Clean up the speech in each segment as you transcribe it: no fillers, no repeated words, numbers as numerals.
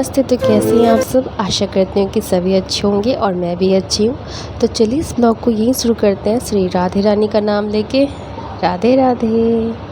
नमस्ते। तो कैसे हैं आप सब? आशा करती हूँ कि सभी अच्छे होंगे और मैं भी अच्छी हूँ। तो चलिए इस ब्लॉग को यहीं शुरू करते हैं श्री राधे रानी का नाम लेके। राधे राधे।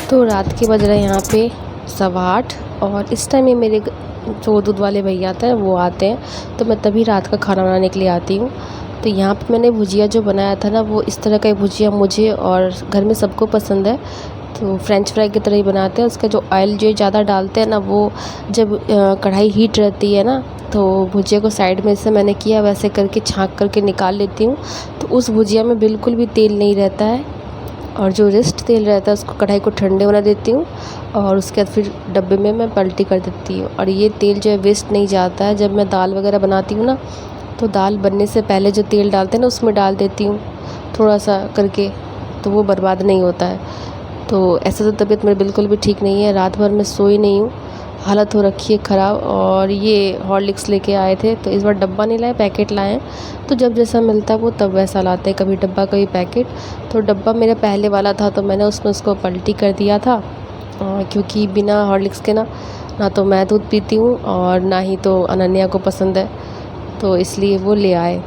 तो रात के बज रहे हैं यहाँ पे 8:15 और इस टाइम में मेरे जो दूध वाले भैया आते हैं वो आते हैं, तो मैं तभी रात का खाना बनाने के लिए आती हूँ। तो यहाँ पे मैंने भुजिया जो बनाया था ना, वो इस तरह का भुजिया मुझे और घर में सबको पसंद है। तो फ्रेंच फ्राई की तरह ही बनाते हैं। उसका जो ऑयल जो ज़्यादा डालते हैं ना, वो जब कढ़ाई हीट रहती है ना, तो भुजिया को साइड में से मैंने किया वैसे करके छाँक करके निकाल लेती हूँ। तो उस भुजिया में बिल्कुल भी तेल नहीं रहता है और जो रेस्ट तेल रहता है उसको कढ़ाई को ठंडे होने देती हूँ और उसके बाद फिर डब्बे में मैं पलटी कर देती हूँ। और ये तेल जो है वेस्ट नहीं जाता है। जब मैं दाल वगैरह बनाती हूँ ना, तो दाल बनने से पहले जो तेल डालते हैं ना, उसमें डाल देती हूँ थोड़ा सा करके, तो वो बर्बाद नहीं होता है। तो ऐसे तो तबीयत मेरी बिल्कुल भी ठीक नहीं है। रात भर मैं सोई नहीं हूँ, हालत हो रखी है ख़राब। और ये हॉर्लिक्स लेके आए थे, तो इस बार डब्बा नहीं लाए, पैकेट लाए हैं। तो जब जैसा मिलता है वो तब वैसा लाते हैं, कभी डब्बा कभी पैकेट। तो डब्बा मेरा पहले वाला था, तो मैंने उसमें उसको पलटी कर दिया था, क्योंकि बिना हॉर्लिक्स के ना तो मैं दूध पीती हूँ और ना ही तो अनन्या को पसंद है, तो इसलिए वो ले आए।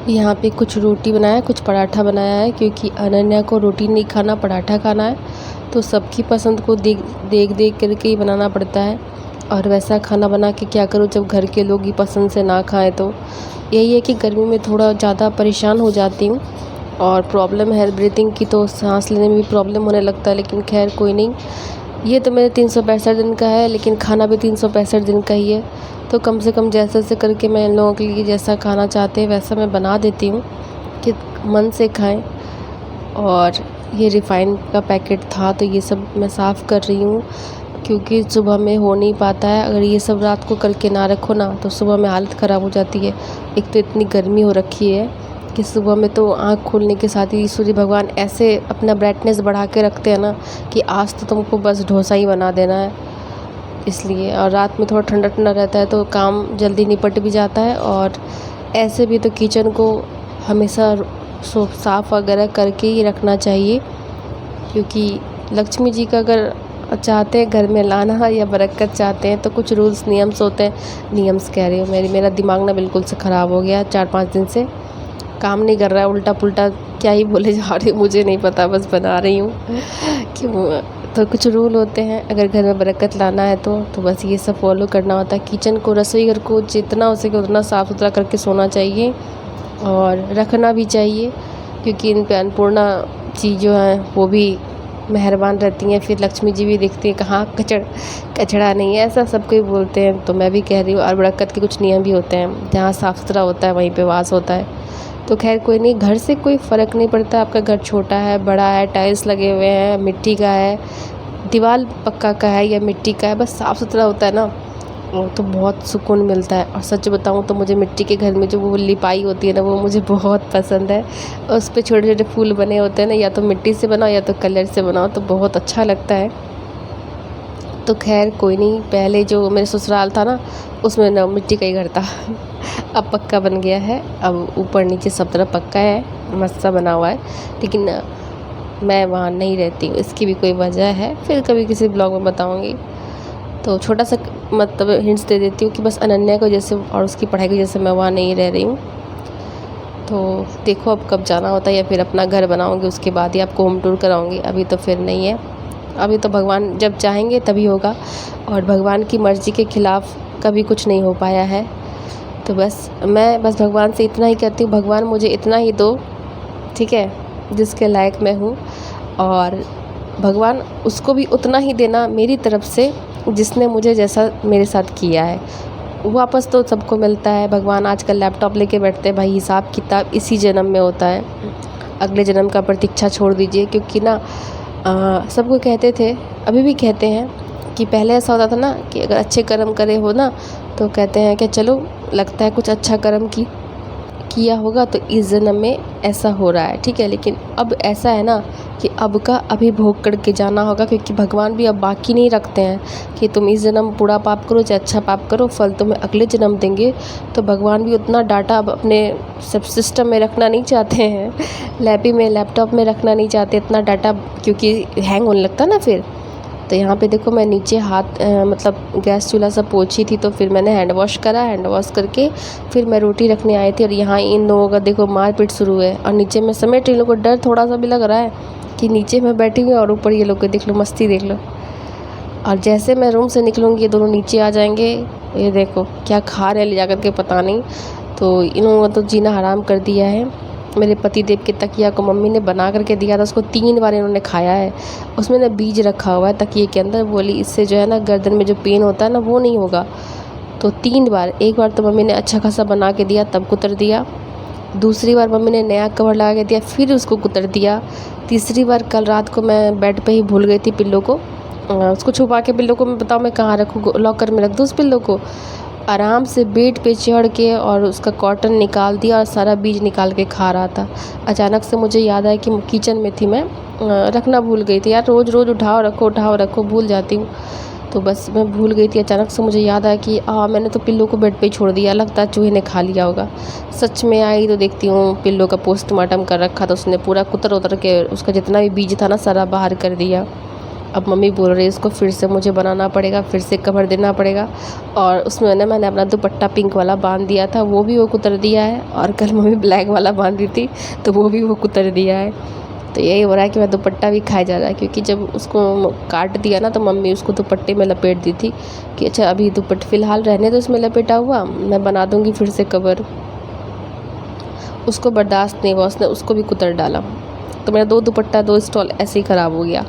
यहाँ पे कुछ रोटी बनाया है, कुछ पराठा बनाया है, क्योंकि अनन्या को रोटी नहीं खाना, पराठा खाना है। तो सबकी पसंद को देख देख करके ही बनाना पड़ता है। और वैसा खाना बना के क्या करूँ जब घर के लोग ही पसंद से ना खाएं। तो यही है कि गर्मी में थोड़ा ज़्यादा परेशान हो जाती हूँ और प्रॉब्लम है ब्रीथिंग की, तो सांस लेने में भी प्रॉब्लम होने लगता है। लेकिन खैर कोई नहीं, ये तो मेरे 365 दिन का है, लेकिन खाना भी 365 दिन का ही है। तो कम से कम जैसे जैसे करके मैं इन लोगों के लिए जैसा खाना चाहते हैं वैसा मैं बना देती हूँ कि मन से खाएं। और ये रिफ़ाइन का पैकेट था, तो ये सब मैं साफ़ कर रही हूँ, क्योंकि सुबह में हो नहीं पाता है। अगर ये सब रात को करके ना रखो ना, तो सुबह में हालत ख़राब हो जाती है। एक तो इतनी गर्मी हो रखी है कि सुबह में तो आँख खुलने के साथ ही सूर्य भगवान ऐसे अपना ब्राइटनेस बढ़ा के रखते हैं ना, कि आज तो तुमको बस डोसा ही बना देना है। इसलिए और रात में थोड़ा ठंडा ठंडा रहता है, तो काम जल्दी निपट भी जाता है। और ऐसे भी तो किचन को हमेशा साफ़ वगैरह करके ही रखना चाहिए, क्योंकि लक्ष्मी जी का अगर चाहते हैं घर में लाना या बरकत चाहते हैं, तो कुछ रूल्स नियम्स होते हैं। नियम्स कह रही हूँ, मेरा दिमाग ना बिल्कुल से ख़राब हो गया, 4-5 दिन से काम नहीं कर रहा है, उल्टा पुल्टा क्या ही बोले जा रही हूँ मुझे नहीं पता, बस बना रही हूँ क्यों। तो कुछ रूल होते हैं, अगर घर में बरकत लाना है तो बस ये सब फॉलो करना होता है। किचन को, रसोई घर को जितना हो सके उतना साफ़ सुथरा करके सोना चाहिए और रखना भी चाहिए, क्योंकि इन पे अन्नपूर्णा जी जो हैं वो भी मेहरबान रहती हैं। फिर लक्ष्मी जी भी देखती हैं कहाँ कचड़ा नहीं है, ऐसा सब कोई बोलते हैं। तो मैं भी कह रही हूँ। और बरकत के कुछ नियम भी होते हैं, जहाँ साफ़ सुथरा होता है वहीं पे वास होता है। तो खैर कोई नहीं, घर से कोई फ़र्क नहीं पड़ता, आपका घर छोटा है बड़ा है, टाइल्स लगे हुए हैं, मिट्टी का है, दीवार पक्का का है या मिट्टी का है, बस साफ़ सुथरा होता है ना, तो बहुत सुकून मिलता है। और सच बताऊँ तो मुझे मिट्टी के घर में जो वो लिपाई होती है ना, वो मुझे बहुत पसंद है। और उस पर छोटे छोटे फूल बने होते हैं ना, या तो मिट्टी से बनाओ या तो कलर से बनाओ, तो बहुत अच्छा लगता है। तो खैर कोई नहीं, पहले जो मेरे ससुराल था ना, उसमें ना मिट्टी का ही घर था अब पक्का बन गया है, अब ऊपर नीचे सब तरफ पक्का है, मस्त सा बना हुआ है। लेकिन मैं वहाँ नहीं रहती हूँ, इसकी भी कोई वजह है, फिर कभी किसी ब्लॉग में बताऊँगी। तो छोटा सा मतलब हिंट्स दे देती हूँ कि बस अनन्या को जैसे और उसकी पढ़ाई की जैसे मैं वहाँ नहीं रह रही हूँ। तो देखो अब कब जाना होता है, या फिर अपना घर बनाऊँगी उसके बाद ही आपको होम टूर कराऊँगी। अभी तो फिर नहीं है, अभी तो भगवान जब चाहेंगे तभी होगा, और भगवान की मर्ज़ी के ख़िलाफ़ कभी कुछ नहीं हो पाया है। तो मैं भगवान से इतना ही कहती हूँ, भगवान मुझे इतना ही दो, ठीक है, जिसके लायक मैं हूँ। और भगवान उसको भी उतना ही देना मेरी तरफ से, जिसने मुझे जैसा मेरे साथ किया है। वापस तो सबको मिलता है। भगवान आजकल लैपटॉप लेके बैठते हैं, भाई हिसाब किताब इसी जन्म में होता है, अगले जन्म का प्रतीक्षा छोड़ दीजिए। क्योंकि ना सबको कहते थे, अभी भी कहते हैं, कि पहले ऐसा होता था ना कि अगर अच्छे कर्म करे हो ना, तो कहते हैं कि चलो लगता है कुछ अच्छा कर्म किया होगा तो इस जन्म में ऐसा हो रहा है, ठीक है। लेकिन अब ऐसा है ना कि अब का अभी भोग करके जाना होगा, क्योंकि भगवान भी अब बाकी नहीं रखते हैं कि तुम इस जन्म बुरा पाप करो चाहे अच्छा पाप करो, फल तुम्हें अगले जन्म देंगे। तो भगवान भी उतना डाटा अब अपने सब सिस्टम में रखना नहीं चाहते हैं, लैपटॉप में रखना नहीं चाहते इतना डाटा, क्योंकि हैंग होने लगता है ना फिर। तो यहाँ पे देखो मैं नीचे हाथ मतलब गैस चूल्हा सब पोंछी थी, तो फिर मैंने हैंड वॉश करा। हैंड वॉश करके फिर मैं रोटी रखने आई थी, और यहाँ इन लोगों का देखो मारपीट शुरू है। और नीचे मैं समेट, इन लोगों को डर थोड़ा सा भी लग रहा है कि नीचे मैं बैठी हुई और ऊपर ये लोग देख लो मस्ती देख लो। और जैसे मैं रूम से निकलूँगी ये दोनों नीचे आ जाएंगे। ये देखो क्या खा रहे हैं ले जा करके पता नहीं। तो इन लोगों ने तो जीना हराम कर दिया है। मेरे पति देव के तकिया को मम्मी ने बना करके दिया था, उसको 3 बार इन्होंने खाया है। उसमें ना बीज रखा हुआ है तकिए के अंदर, बोली इससे जो है ना गर्दन में जो पेन होता है ना वो नहीं होगा। तो 3 बार, एक बार तो मम्मी ने अच्छा खासा बना के दिया तब कुतर दिया, दूसरी बार मम्मी ने नया कवर लगा के दिया फिर उसको कुतर दिया, तीसरी बार कल रात को मैं बेड पे ही भूल गई थी पिल्लो को, उसको छुपा के पिल्लो को मैं बताओ मैं कहाँ रखूँ, लॉकर में रख दूँ उस पिल्लो को। आराम से बेड पे चढ़ के और उसका कॉटन निकाल दिया और सारा बीज निकाल के खा रहा था। अचानक से मुझे याद आया कि किचन में थी मैं, रखना भूल गई थी यार, रोज़ रोज़ उठाओ रखो भूल जाती हूँ। तो बस मैं भूल गई थी, अचानक से मुझे याद आया कि मैंने तो पिल्लो को बेड पे ही छोड़ दिया, लगता है चूहे ने खा लिया होगा। सच में आई तो देखती हूँ पिल्लो का पोस्टमार्टम कर रखा था उसने, पूरा कुतर उतर के उसका जितना भी बीज था ना सारा बाहर कर दिया। अब मम्मी बोल रही है इसको फिर से मुझे बनाना पड़ेगा, फिर से कवर देना पड़ेगा। और उसमें ना मैंने अपना दुपट्टा पिंक वाला बांध दिया था, वो भी वो कुतर दिया है, और कल मम्मी ब्लैक वाला बांध दी थी तो वो भी वो कुतर दिया है। तो यही हो रहा है कि मैं दुपट्टा भी खाया जा रहा है, क्योंकि जब उसको काट दिया ना तो मम्मी उसको दुपट्टे में लपेट दी थी कि अच्छा अभी दुपट्टे फ़िलहाल रहने तो इसमें लपेटा हुआ, मैं बना दूँगी फिर से कवर। उसको बर्दाश्त नहीं हुआ, उसने उसको भी कुतर डाला। तो मेरा 2 दुपट्टा 2 स्टॉल ऐसे ही ख़राब हो गया।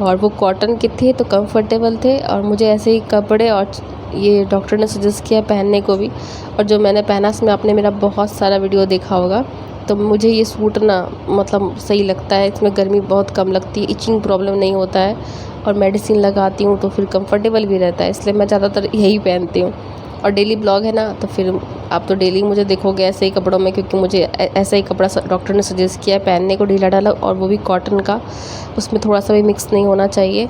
और वो कॉटन के थे तो कंफर्टेबल थे, और मुझे ऐसे ही कपड़े और ये डॉक्टर ने सजेस्ट किया पहनने को भी, और जो मैंने पहना इसमें आपने मेरा बहुत सारा वीडियो देखा होगा। तो मुझे ये सूट ना मतलब सही लगता है, इसमें गर्मी बहुत कम लगती है, इचिंग प्रॉब्लम नहीं होता है, और मेडिसिन लगाती हूँ तो फिर कंफर्टेबल भी रहता है, इसलिए मैं ज़्यादातर यही पहनती हूँ। और डेली ब्लॉग है ना तो फिर आप तो डेली मुझे देखोगे ऐसे ही कपड़ों में, क्योंकि मुझे ऐसा ही कपड़ा डॉक्टर ने सजेस्ट किया है पहनने को, ढीला ढाला, और वो भी कॉटन का, उसमें थोड़ा सा भी मिक्स नहीं होना चाहिए।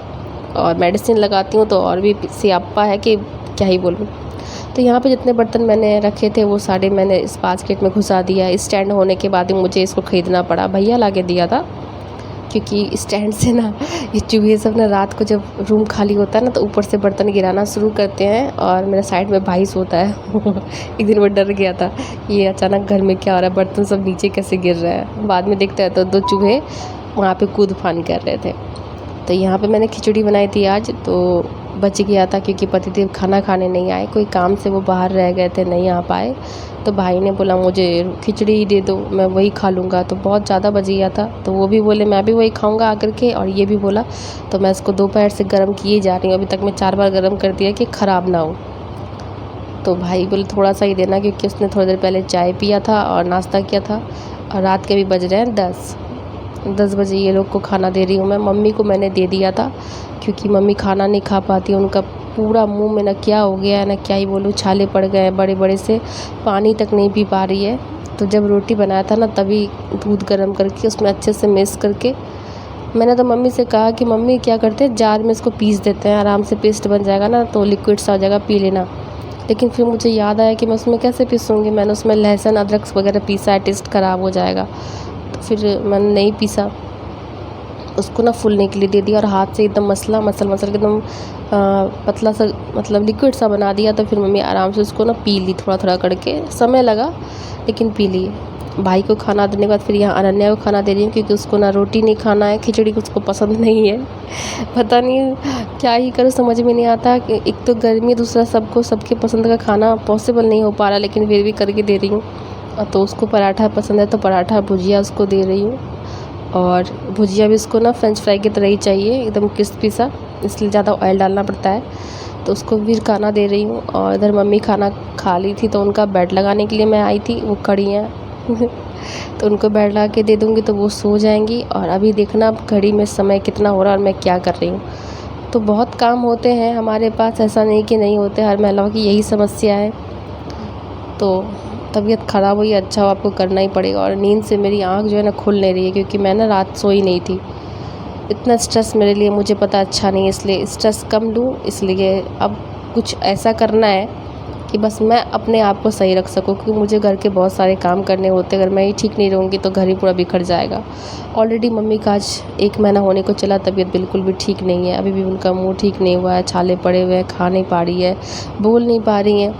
और मेडिसिन लगाती हूँ तो और भी सियाप्पा है कि क्या ही बोलूँ। तो यहाँ पे जितने बर्तन मैंने रखे थे वो सारे मैंने इस बास्केट में घुसा दिया। स्टैंड होने के बाद ही मुझे इसको ख़रीदना पड़ा, भैया ला के दिया था, क्योंकि स्टैंड से ना ये चूहे सब ना रात को जब रूम खाली होता है ना तो ऊपर से बर्तन गिराना शुरू करते हैं, और मेरा साइड में भाई सोता है एक दिन वो डर गया था ये अचानक घर में क्या हो रहा है, बर्तन सब नीचे कैसे गिर रहे हैं। बाद में देखते हैं तो 2 चूहे वहाँ पे कूद फान कर रहे थे। तो यहाँ पे मैंने खिचड़ी बनाई थी आज, तो बच गया था क्योंकि पतिदेव खाना खाने नहीं आए, कोई काम से वो बाहर रह गए थे, नहीं आ पाए। तो भाई ने बोला मुझे खिचड़ी ही दे दो, मैं वही खा लूँगा, तो बहुत ज़्यादा बच गया था। तो वो भी बोले मैं भी वही खाऊँगा आकर के, और ये भी बोला। तो मैं इसको दोपहर से गर्म किए जा रही हूँ, अभी तक मैं 4 बार गर्म कर दिया कि ख़राब ना हो। तो भाई बोले थोड़ा सा ही देना, क्योंकि उसने थोड़ी देर पहले चाय पिया था और नाश्ता किया था, और रात के भी बज रहे हैं 10 बजे ये लोग को खाना दे रही हूँ मैं। मम्मी को मैंने दे दिया था क्योंकि मम्मी खाना नहीं खा पाती, उनका पूरा मुंह में ना क्या हो गया है ना क्या ही बोलूँ, छाले पड़ गए हैं बड़े बड़े से, पानी तक नहीं पी पा रही है। तो जब रोटी बनाया था ना तभी दूध गर्म करके उसमें अच्छे से मिक्स करके मैंने तो मम्मी से कहा कि मम्मी क्या करते हैं जार में इसको पीस देते हैं, आराम से पेस्ट बन जाएगा ना तो लिक्विड सा हो जाएगा, पी लेना। लेकिन फिर मुझे याद आया कि मैं उसमें कैसे पीसूँगी, मैंने उसमें लहसुन अदरक वगैरह पीसा है, टेस्ट ख़राब हो जाएगा। तो फिर मैंने नहीं पीसा, उसको ना फूलने के लिए दे दिया, और हाथ से एकदम मसल के एकदम पतला सा मतलब लिक्विड सा बना दिया। तो फिर मम्मी आराम से उसको ना पी ली, थोड़ा थोड़ा करके, समय लगा लेकिन पी ली। भाई को खाना देने के बाद फिर यहाँ अनन्या को खाना दे रही हूँ, क्योंकि उसको ना रोटी नहीं खाना है, खिचड़ी उसको पसंद नहीं है। पता नहीं क्या ही करूँ, समझ में नहीं आता कि एक तो गर्मी, दूसरा सबको सबके पसंद का खाना पॉसिबल नहीं हो पा रहा, लेकिन फिर भी करके दे रही हूँ। तो उसको पराठा पसंद है तो पराठा भुजिया उसको दे रही हूँ, और भुजिया भी उसको ना फ्रेंच फ्राई की तरह ही चाहिए, एकदम क्रिस्पी सा, इसलिए ज़्यादा ऑयल डालना पड़ता है। तो उसको भी खाना दे रही हूँ। और इधर मम्मी खाना खा ली थी तो उनका बेड लगाने के लिए मैं आई थी, वो खड़ी हैं तो उनको बेड लगा के दे दूँगी तो वो सो जाएंगी। और अभी देखना घड़ी में समय कितना हो रहा है और मैं क्या कर रही हूँ। तो बहुत काम होते हैं हमारे पास, ऐसा नहीं कि नहीं होते, हर महिलाओं की यही समस्या है। तो तबीयत ख़राब हुई अच्छा हो आपको करना ही पड़ेगा। और नींद से मेरी आँख जो है ना खुल नहीं रही है, क्योंकि मैं ना रात सोई नहीं थी। इतना स्ट्रेस मेरे लिए मुझे पता अच्छा नहीं है, इसलिए स्ट्रेस कम लूँ। इसलिए अब कुछ ऐसा करना है कि बस मैं अपने आप को सही रख सकूँ, क्योंकि मुझे घर के बहुत सारे काम करने होते हैं। अगर मैं ही ठीक नहीं रहूँगी तो घर ही पूरा बिखर जाएगा। ऑलरेडी मम्मी का आज 1 महीना होने को चला, तबीयत बिल्कुल भी ठीक नहीं है। अभी भी उनका मुँह ठीक नहीं हुआ है, छाले पड़े हुए हैं, खा नहीं पा रही है, बोल नहीं पा रही हैं।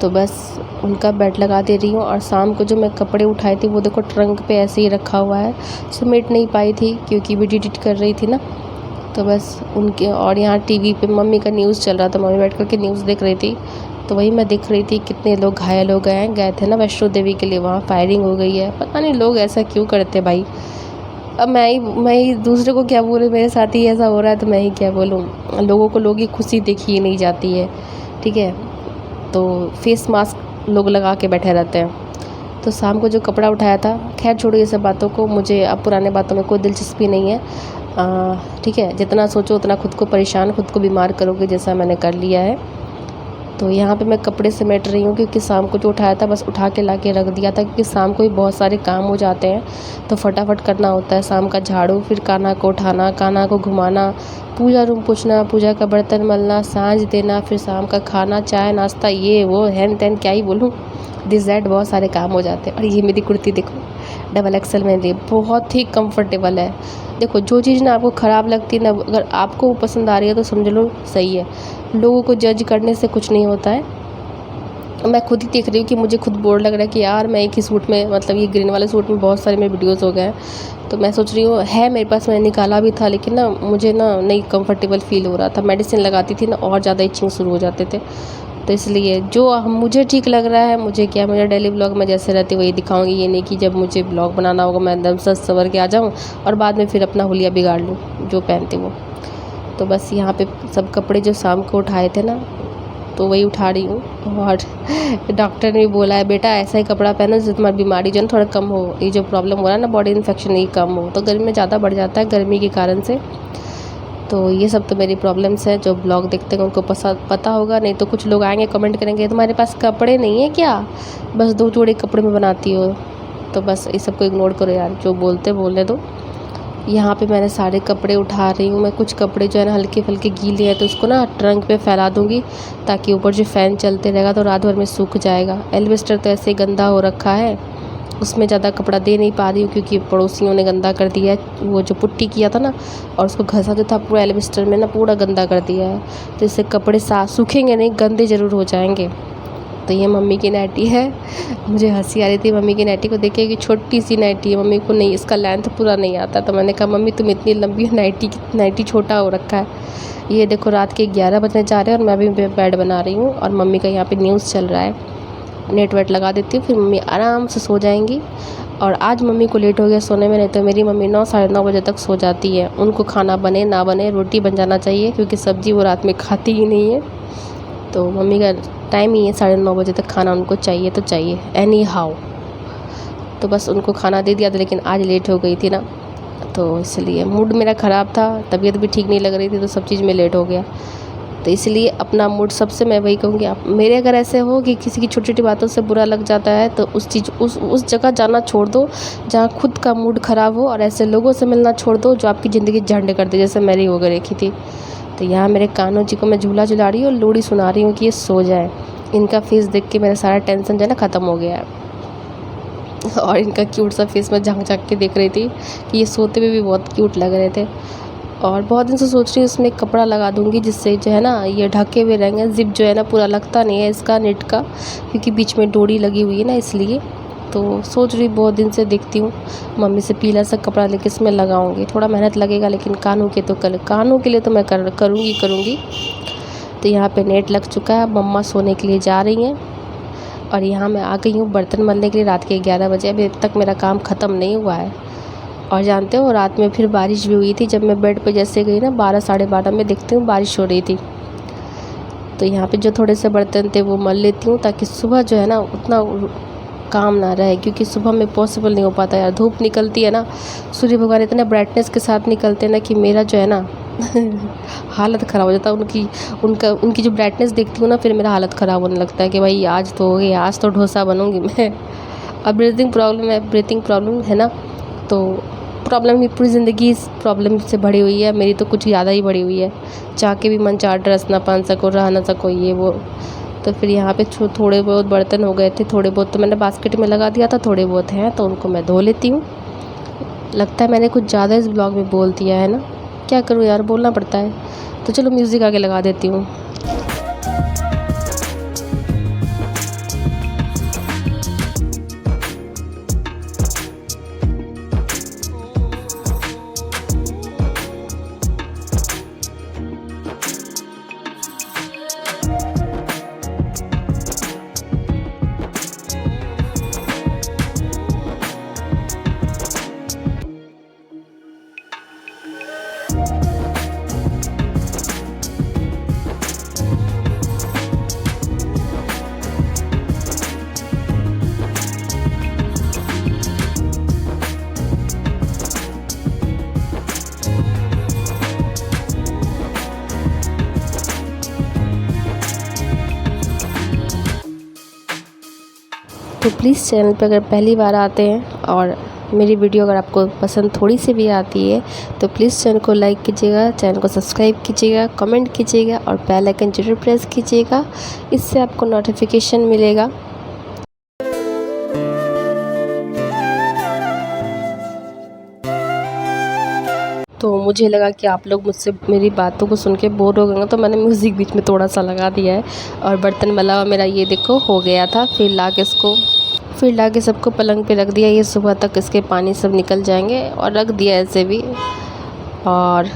तो बस उनका बेड लगा दे रही हूँ। और शाम को जो मैं कपड़े उठाई थी वो देखो ट्रंक पे ऐसे ही रखा हुआ है, समेट नहीं पाई थी क्योंकि वीडियो एडिट कर रही थी ना। तो बस उनके, और यहाँ टीवी पे मम्मी का न्यूज़ चल रहा था, मम्मी बैठ कर के न्यूज़ देख रही थी। तो वही मैं देख रही थी कितने लोग घायल हो गए थे ना वैष्णो देवी के लिए, वहाँ फायरिंग हो गई है। पता नहीं लोग ऐसा क्यों करते भाई। अब मैं ही दूसरे को क्या बोलूँ, मेरे साथ ही ऐसा हो रहा है तो मैं ही क्या बोलूँ। लोगों को लोग की खुशी देखी ही नहीं जाती है, ठीक है। तो फेस मास्क लोग लगा के बैठे रहते हैं। तो शाम को जो कपड़ा उठाया था, खैर छोड़ो ये सब बातों को, मुझे अब पुराने बातों में कोई दिलचस्पी नहीं है। ठीक है, जितना सोचो उतना खुद को परेशान, खुद को बीमार करोगे, जैसा मैंने कर लिया है। तो यहाँ पे मैं कपड़े समेट रही हूँ, क्योंकि शाम को जो उठाया था बस उठा के ला के रख दिया था, क्योंकि शाम को ही बहुत सारे काम हो जाते हैं तो फटाफट करना होता है। शाम का झाड़ू, फिर कान्हा को उठाना, कान्हा को घुमाना, पूजा रूम पूछना, पूजा का बर्तन मलना, सांझ देना, फिर शाम का खाना, चाय नाश्ता, ये वो हैन तैन क्या ही बोलूँ, दिस दैट बहुत सारे काम हो जाते हैं। और ये मेरी कुर्ती देखो, डबल एक्सल मेरे लिए बहुत ही कंफर्टेबल है। देखो जो चीज़ ना आपको ख़राब लगती है ना, अगर आपको वो पसंद आ रही है तो समझ लो सही है। लोगों को जज करने से कुछ नहीं होता है। मैं खुद ही देख रही हूँ कि मुझे खुद बोर लग रहा है कि यार मैं एक ही सूट में, मतलब ये ग्रीन वाले सूट में बहुत सारे मेरे वीडियोस हो गए हैं। तो मैं सोच रही हूँ, है मेरे पास, मैंने निकाला भी था, लेकिन ना मुझे ना नहीं कंफर्टेबल फील हो रहा था। मेडिसिन लगाती थी ना और ज़्यादा इचिंग शुरू हो जाते थे। तो इसलिए जो मुझे ठीक लग रहा है, मुझे क्या, मेरा डेली ब्लॉग में जैसे रहती वही दिखाऊंगी। ये नहीं कि जब मुझे ब्लॉग बनाना होगा मैं एकदम सज सवर के आ जाऊँ और बाद में फिर अपना हुलिया बिगाड़ लूँ जो पहनते वो। तो बस यहाँ पे सब कपड़े जो शाम को उठाए थे ना, तो वही उठा रही हूँ। और डॉक्टर ने भी बोला है बेटा ऐसा ही कपड़ा पहनो जिससे तुम्हारी बीमारी जो है थोड़ा कम हो, ये जो प्रॉब्लम हो रहा है ना बॉडी इन्फेक्शन, ये कम हो। तो गर्मी में ज़्यादा बढ़ जाता है गर्मी के कारण से। तो ये सब तो मेरी प्रॉब्लम्स हैं। जो ब्लॉग देखते हैं उनको पता होगा, नहीं तो कुछ लोग आएंगे कमेंट करेंगे तुम्हारे पास कपड़े नहीं है क्या, बस 2 जोड़े कपड़े में बनाती हो। तो बस ये सब को इग्नोर करो यार, जो बोलते बोलने दो। यहाँ पे मैंने सारे कपड़े उठा रही हूँ। मैं कुछ कपड़े जो है ना हल्के फुल्के गीले हैं तो उसको ना ट्रंक पे फैला दूँगी, ताकि ऊपर जो फ़ैन चलते रहेगा तो रात भर में सूख जाएगा। एल्वेस्टर तो ऐसे गंदा हो रखा है, उसमें ज़्यादा कपड़ा दे नहीं पा रही हूँ, क्योंकि पड़ोसियों ने गंदा कर दिया है। वो जो पुट्टी किया था ना और उसको घसा जो था पूरा एल्वेस्टर में ना पूरा गंदा कर दिया है। तो इससे कपड़े साफ सूखेंगे नहीं, गंदे ज़रूर हो जाएंगे। तो ये मम्मी की नाइटी है। मुझे हंसी आ रही थी मम्मी की नाइटी को देख के कि छोटी सी नाइटी है, मम्मी को नहीं, इसका लेंथ पूरा नहीं आता। तो मैंने कहा मम्मी तुम इतनी लंबी नाइटी छोटा हो रखा है। ये देखो रात के 11 बजने जा रहे हैं और मैं अभी बेड बना रही हूँ और मम्मी का यहाँ पे न्यूज़ चल रहा है। नेट वेट लगा देती हूँ, फिर मम्मी आराम से सो जाएंगी। और आज मम्मी को लेट हो गया सोने में, नहीं तो मेरी मम्मी 9 साढ़े 9 बजे तक सो जाती है। उनको खाना बने ना बने रोटी बन जाना चाहिए, क्योंकि सब्ज़ी वो रात में खाती ही नहीं है। तो मम्मी का टाइम ही है 9:30 बजे तक खाना उनको चाहिए तो चाहिए एनी हाउ। तो बस उनको खाना दे दिया था, लेकिन आज लेट हो गई थी ना, तो इसलिए मूड मेरा ख़राब था, तबीयत भी ठीक नहीं लग रही थी, तो सब चीज़ में लेट हो गया। तो इसलिए अपना मूड सबसे, मैं वही कहूँगी, आप मेरे अगर ऐसे हो कि किसी की छोटी छोटी बातों से बुरा लग जाता है तो उस जगह जाना छोड़ दो जहाँ खुद का मूड ख़राब हो, और ऐसे लोगों से मिलना छोड़ दो जो आपकी ज़िंदगी झंड कर दे, जैसे मेरी हो गई रखी थी। तो यहाँ मेरे कान्हा जी को मैं झूला झुला रही हूँ और लोरी सुना रही हूँ कि ये सो जाए। इनका फेस देख के मेरा सारा टेंशन जो है ना ख़त्म हो गया है। और इनका क्यूट सा फेस मैं झांक झांक के देख रही थी कि ये सोते हुए भी बहुत क्यूट लग रहे थे। और बहुत दिन से सोच रही हूँ इसमें एक कपड़ा लगा दूँगी, जिससे जो है ना ये ढके हुए रहेंगे। जिप जो है ना पूरा लगता नहीं है इसका नेट का, क्योंकि बीच में डोरी लगी हुई है ना, इसलिए। तो सोच रही बहुत दिन से, देखती हूँ मम्मी से पीला सा कपड़ा लेके इसमें लगाऊंगी। थोड़ा मेहनत लगेगा, लेकिन कानों के लिए तो मैं करूँगी। तो यहाँ पे नेट लग चुका है, मम्मा सोने के लिए जा रही हैं और यहाँ मैं आ गई हूँ बर्तन मलने के लिए। रात के 11 बजे, अभी तक मेरा काम ख़त्म नहीं हुआ है। और जानते हो रात में फिर बारिश भी हुई थी। जब मैं बेड पे जैसे गई ना 12 साढ़े 12 में, देखती हूँ बारिश हो रही थी। तो यहाँ पे जो थोड़े से बर्तन थे वो मल लेती हूँ, ताकि सुबह जो है ना उतना काम ना रहे, क्योंकि सुबह में पॉसिबल नहीं हो पाता यार। धूप निकलती है ना, सूर्य भगवान इतने ब्राइटनेस के साथ निकलते हैं ना कि मेरा जो है ना हालत ख़राब हो जाता है उनकी जो ब्राइटनेस देखती हूँ ना, फिर मेरा हालत ख़राब होने लगता है कि भाई आज तो हो गया, आज तो डोसा बनूँगी मैं। अब ब्रीथिंग प्रॉब्लम है ना, तो प्रॉब्लम ही पूरी ज़िंदगी इस प्रॉब्लम से भरी हुई है। मेरी तो कुछ ज़्यादा ही भरी हुई है, चाह के भी मन चाह ड्रेस ना पहन सको, रह ना सको, ये वो। तो फिर यहाँ पे थोड़े बहुत बर्तन हो गए थे, थोड़े बहुत तो मैंने बास्केट में लगा दिया था, थोड़े बहुत हैं तो उनको मैं धो लेती हूँ। लगता है मैंने कुछ ज़्यादा इस ब्लॉग में बोल दिया है ना, क्या करूँ यार, बोलना पड़ता है। तो चलो म्यूज़िक आगे लगा देती हूँ। तो प्लीज़ चैनल पे अगर पहली बार आते हैं और मेरी वीडियो अगर आपको पसंद थोड़ी सी भी आती है तो प्लीज़ चैनल को लाइक कीजिएगा, चैनल को सब्सक्राइब कीजिएगा, कमेंट कीजिएगा और बेल आइकन जरूर प्रेस कीजिएगा, इससे आपको नोटिफिकेशन मिलेगा। तो मुझे लगा कि आप लोग मुझसे मेरी बातों को सुन के बोर हो गए, तो मैंने म्यूज़िक बीच में थोड़ा सा लगा दिया है। और बर्तन वाला मेरा ये देखो हो गया था, फिर ला के सबको पलंग पे रख दिया। ये सुबह तक इसके पानी सब निकल जाएंगे, और रख दिया ऐसे भी। और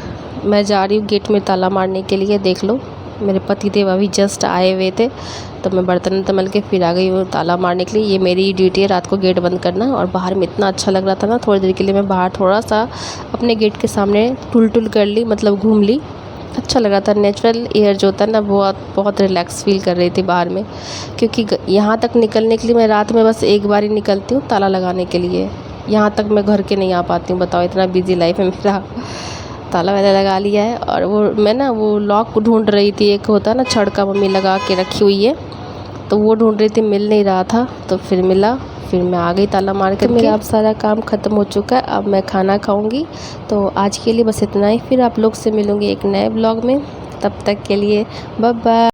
मैं जा रही हूँ गेट में ताला मारने के लिए। देख लो मेरे पति देव अभी जस्ट आए हुए थे, तो मैं बर्तन तमल के फिर आ गई हूँ ताला मारने के लिए। ये मेरी ड्यूटी है रात को गेट बंद करना। और बाहर में इतना अच्छा लग रहा था ना, थोड़ी देर के लिए मैं बाहर थोड़ा सा अपने गेट के सामने टुल कर ली, मतलब घूम ली। अच्छा लगा था, नेचुरल एयर जो होता है ना, बहुत रिलैक्स फील कर रही थी बाहर में। क्योंकि यहाँ तक निकलने के लिए मैं रात में बस एक बार ही निकलती हूँ ताला लगाने के लिए। यहाँ तक मैं घर के नहीं आ पाती हूँ, बताओ, इतना बिजी लाइफ है मेरा। ताला वाला लगा लिया है। और मैं ना वो लॉक ढूंढ रही थी, एक होता है ना छड़ का, मम्मी लगा के रखी हुई है, तो वो ढूंढ रही थी, मिल नहीं रहा था, तो फिर मिला, फिर मैं आ गई ताला मार के। मेरा अब सारा काम ख़त्म हो चुका है, अब मैं खाना खाऊंगी। तो आज के लिए बस इतना ही, फिर आप लोग से मिलूँगी एक नए ब्लॉग में। तब तक के लिए बाय बाय।